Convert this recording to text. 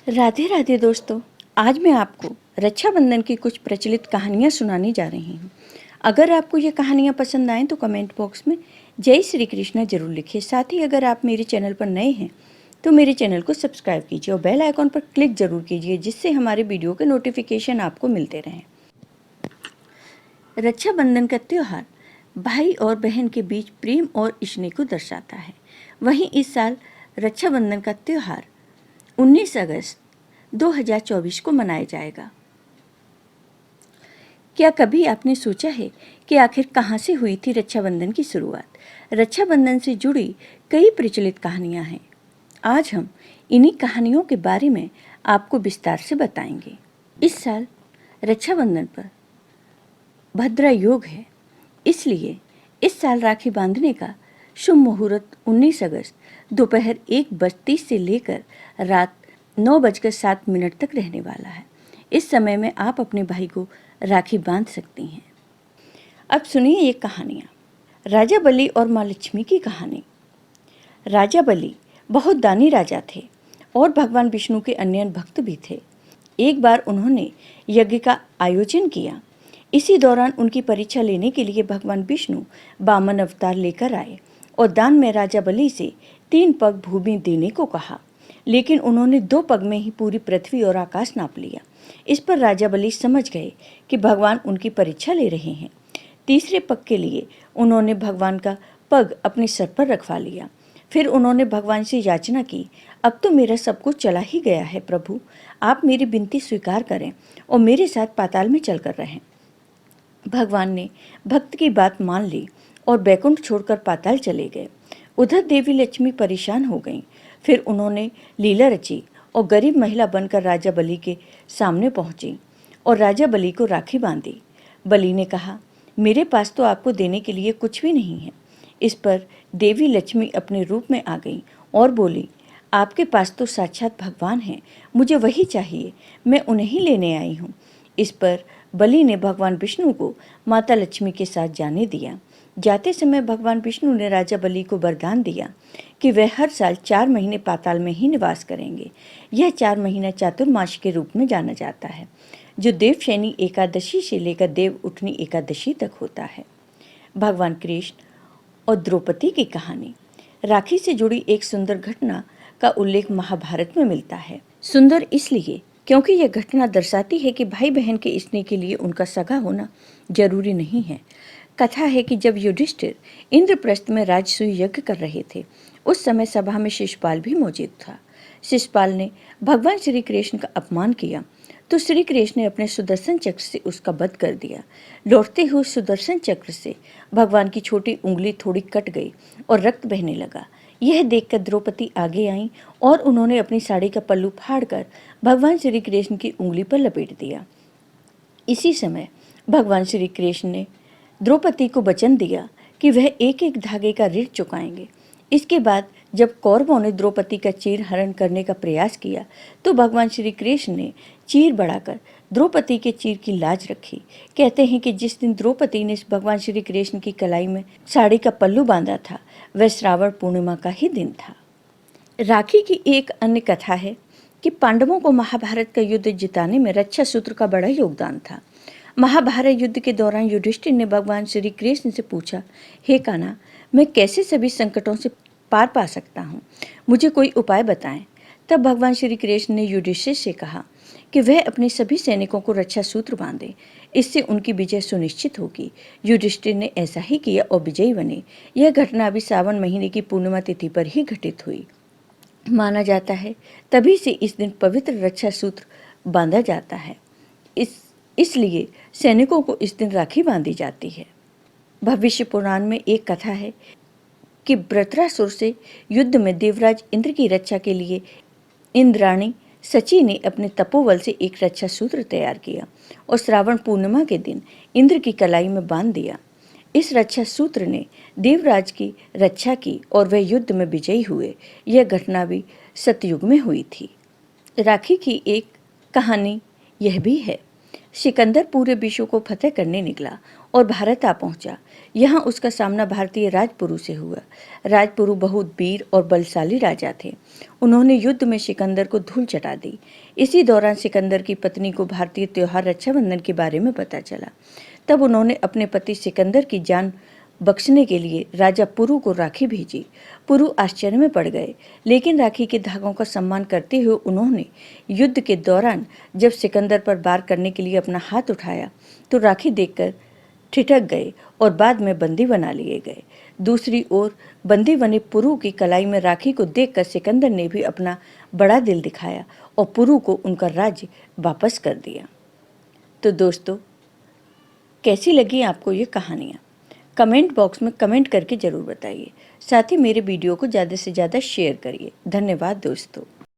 राधे राधे दोस्तों। आज मैं आपको रक्षाबंधन की कुछ प्रचलित कहानियाँ सुनाने जा रही हूँ। अगर आपको ये कहानियाँ पसंद आएँ तो कमेंट बॉक्स में जय श्री कृष्णा जरूर लिखिए। साथ ही अगर आप मेरे चैनल पर नए हैं तो मेरे चैनल को सब्सक्राइब कीजिए और बेल आइकॉन पर क्लिक जरूर कीजिए, जिससे हमारे वीडियो के नोटिफिकेशन आपको मिलते रहें। रक्षाबंधन का त्यौहार भाई और बहन के बीच प्रेम और स्नेह को दर्शाता है। वहीं इस साल रक्षाबंधन का त्यौहार 19 अगस्त 2024 को मनाया जाएगा। क्या कभी आपने सोचा है कि आखिर कहाँ से हुई थी रक्षाबंधन की शुरुआत? रक्षाबंधन से जुड़ी कई प्रचलित कहानियाँ हैं। आज हम इन्हीं कहानियों के बारे में आपको विस्तार से बताएंगे। इस साल रक्षाबंधन पर भद्रा योग है, इसलिए इस साल राखी बांधने का शुभ मुहूर्त 19 अगस्त दोपहर 1:30 से लेकर रात 9:07 तक रहने वाला है। इस समय में आप अपने भाई को राखी बांध सकती हैं। अब सुनिए ये कहानियाँ। राजा बलि और माँ लक्ष्मी की कहानी। राजा बलि बहुत दानी राजा थे और भगवान विष्णु के अन्य भक्त भी थे। एक बार उन्होंने यज्ञ का आयोजन किया। इसी दौरान उनकी परीक्षा लेने के लिए भगवान विष्णु वामन अवतार लेकर आए और दान में राजा बलि से 3 पग भूमि देने को कहा, लेकिन उन्होंने 2 पग में ही पूरी पृथ्वी और आकाश नाप लिया। इस पर राजा बलि समझ गए कि भगवान उनकी परीक्षा ले रहे हैं। तीसरे पग के लिए उन्होंने भगवान का पग अपने सर पर रखवा लिया। फिर उन्होंने भगवान से याचना की, अब तो मेरा सब कुछ चला ही गया है प्रभु, आप मेरी विनती स्वीकार करें और मेरे साथ पाताल में चलकर रहें। भगवान ने भक्त की बात मान ली और बैकुंठ छोड़कर पाताल चले गए। उधर देवी लक्ष्मी परेशान हो गईं। फिर उन्होंने लीला रची और गरीब महिला बनकर राजा बलि के सामने पहुंची और राजा बलि को राखी बांधी। बलि ने कहा, मेरे पास तो आपको देने के लिए कुछ भी नहीं है। इस पर देवी लक्ष्मी अपने रूप में आ गई और बोली, आपके पास तो साक्षात भगवान हैं, मुझे वही चाहिए, मैं उन्हें ही लेने आई हूँ। इस पर बलि ने भगवान विष्णु को माता लक्ष्मी के साथ जाने दिया। जाते समय भगवान विष्णु ने राजा बलि को वरदान दिया कि वे हर साल 4 महीने पाताल में ही निवास करेंगे। यह 4 महीना चातुर्मास के रूप में जाना जाता है, जो देवशयनी एकादशी से लेकर देव उठनी एकादशी तक होता है। भगवान कृष्ण और द्रौपदी की कहानी। राखी से जुड़ी एक सुंदर घटना का उल्लेख महाभारत में मिलता है। सुंदर इसलिए क्योंकि यह घटना दर्शाती है कि भाई बहन के स्नेह के लिए उनका सगा होना जरूरी नहीं है। कथा है कि जब युधिष्ठिर इंद्रप्रस्थ में राजसूय यज्ञ कर रहे थे, उस समय सभा में शिशुपाल भी मौजूद था। शिशुपाल ने भगवान श्री कृष्ण का अपमान किया तो श्री कृष्ण ने अपने सुदर्शन चक्र से उसका वध कर दिया। लौटते हुए सुदर्शन चक्र से भगवान की छोटी उंगली थोड़ी कट गई और रक्त बहने लगा। यह देखकर द्रौपदी आगे आईं और उन्होंने अपनी साड़ी का पल्लू फाड़कर भगवान श्री कृष्ण की उंगली पर लपेट दिया। इसी समय भगवान श्री कृष्ण ने द्रौपदी को वचन दिया कि वह एक एक धागे का ऋण चुकाएंगे। इसके बाद जब कौरवों ने द्रौपदी का चीर हरण करने का प्रयास किया तो भगवान श्री कृष्ण ने चीर बढ़ाकर द्रौपदी के चीर की लाज रखी। कहते हैं कि जिस दिन द्रौपदी ने भगवान श्री कृष्ण की कलाई में साड़ी का पल्लू बांधा था, वह श्रावण पूर्णिमा का ही दिन था। राखी की एक अन्य कथा है कि पांडवों को महाभारत का युद्ध जिताने में रक्षा सूत्र का बड़ा योगदान था। महाभारत युद्ध के दौरान युधिष्ठिर ने भगवान श्री कृष्ण से पूछा, हे कान्हा, मैं कैसे सभी संकटों से पार पा सकता हूँ, मुझे कोई उपाय बताएं। तब भगवान श्री कृष्ण ने युधिष्ठिर से कहा कि वह अपने सभी सैनिकों को रक्षा सूत्र बांधे, इससे उनकी विजय सुनिश्चित होगी। युधिष्ठिर ने ऐसा ही किया और विजयी बने। यह घटना अभी सावन महीने की पूर्णिमा तिथि पर ही घटित हुई। माना जाता है तभी से इस दिन पवित्र रक्षा सूत्र बांधा जाता है। इसलिए सैनिकों को इस दिन राखी बांधी जाती है। भविष्य पुराण में एक कथा है कि वृत्रासुर से युद्ध में देवराज इंद्र की रक्षा के लिए इंद्राणी सची ने अपने तपोबल से एक रक्षा सूत्र तैयार किया और श्रावण पूर्णिमा के दिन इंद्र की कलाई में बांध दिया। इस रक्षा सूत्र ने देवराज की रक्षा की और वे युद्ध में विजयी हुए। यह घटना भी सतयुग में हुई थी। राखी की एक कहानी यह भी है। सिकंदर पूरे विश्व को फतेह करने निकला और भारत आ पहुंचा। यहाँ उसका सामना भारतीय राजपुरु से हुआ। राजपुरु बहुत वीर और बलशाली राजा थे। उन्होंने युद्ध में सिकंदर को धूल चटा दी। इसी दौरान सिकंदर की पत्नी को भारतीय त्योहार रक्षाबंधन के बारे में पता चला। तब उन्होंने अपने पति सिकंदर की जान बख्शने के लिए राजा पुरु को राखी भेजी। पुरु आश्चर्य में पड़ गए, लेकिन राखी के धागों का सम्मान करते हुए उन्होंने युद्ध के दौरान जब सिकंदर पर वार करने के लिए अपना हाथ उठाया तो राखी देखकर ठिठक गए और बाद में बंदी बना लिए गए। दूसरी ओर बंदी बने पुरु की कलाई में राखी को देखकर सिकंदर ने भी अपना बड़ा दिल दिखाया और पुरु को उनका राज्य वापस कर दिया। तो दोस्तों, कैसी लगी आपको ये कहानियाँ? कमेंट बॉक्स में कमेंट करके ज़रूर बताइए। साथ ही मेरे वीडियो को ज़्यादा से ज़्यादा शेयर करिए। धन्यवाद दोस्तों।